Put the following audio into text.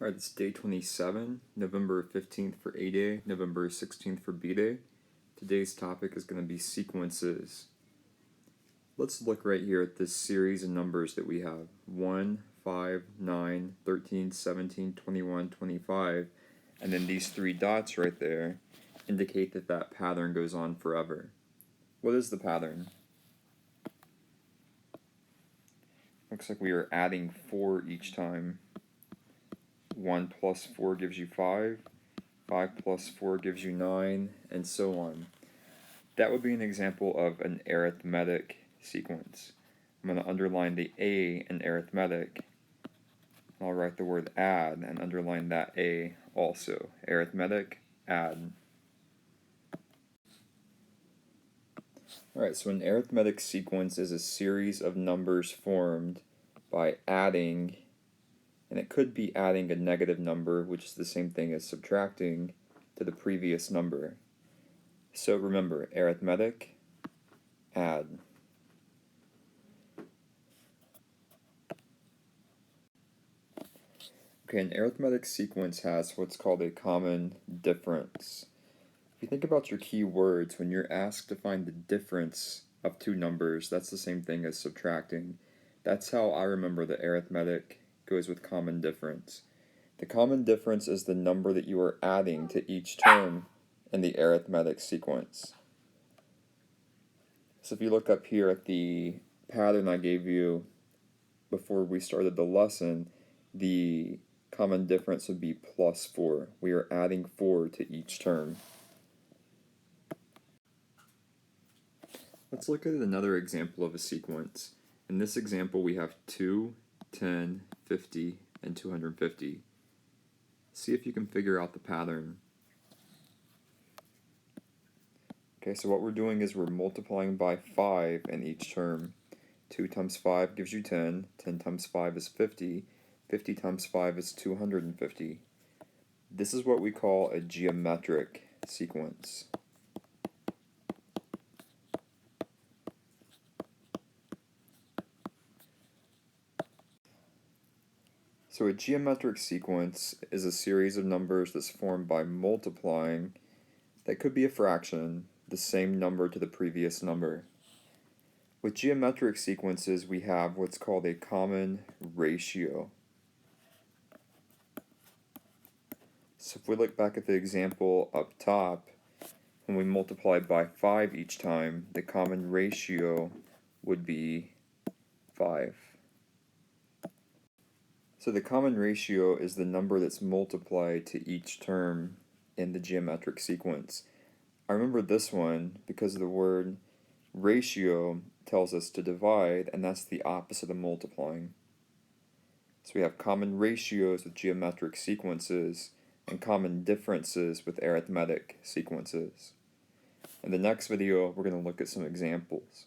Alright, it's day 27, November 15th for A Day, November 16th for B Day. Today's topic is going to be sequences. Let's look right here at this series of numbers that we have. 1, 5, 9, 13, 17, 21, 25, and then these three dots right there indicate that that pattern goes on forever. What is the pattern? Looks like we are adding 4 each time. 1 plus 4 gives you 5, 5 plus 4 gives you 9, and so on. That would be an example of an arithmetic sequence. I'm going to underline the A in arithmetic. I'll write the word add and underline that A also. Arithmetic, add. Alright, so an arithmetic sequence is a series of numbers formed by adding, and it could be adding a negative number, which is the same thing as subtracting, to the previous number. So remember, arithmetic, add. Okay, an arithmetic sequence has what's called a common difference. If you think about your key words, when you're asked to find the difference of two numbers, that's the same thing as subtracting. That's how I remember the arithmetic goes with common difference. The common difference is the number that you are adding to each term in the arithmetic sequence. So if you look up here at the pattern I gave you before we started the lesson, the common difference would be plus 4. We are adding 4 to each term. Let's look at another example of a sequence. In this example we have 2, 10, 50, and 250. See if you can figure out the pattern. Okay, so what we're doing is we're multiplying by 5 in each term. 2 times 5 gives you 10, 10 times 5 is 50, 50 times 5 is 250. This is what we call a geometric sequence. So a geometric sequence is a series of numbers that's formed by multiplying, that could be a fraction, the same number to the previous number. With geometric sequences, we have what's called a common ratio. So if we look back at the example up top, when we multiply by 5 each time, the common ratio would be 5. So the common ratio is the number that's multiplied to each term in the geometric sequence. I remember this one because the word ratio tells us to divide, and that's the opposite of multiplying. So we have common ratios with geometric sequences and common differences with arithmetic sequences. In the next video, we're going to look at some examples.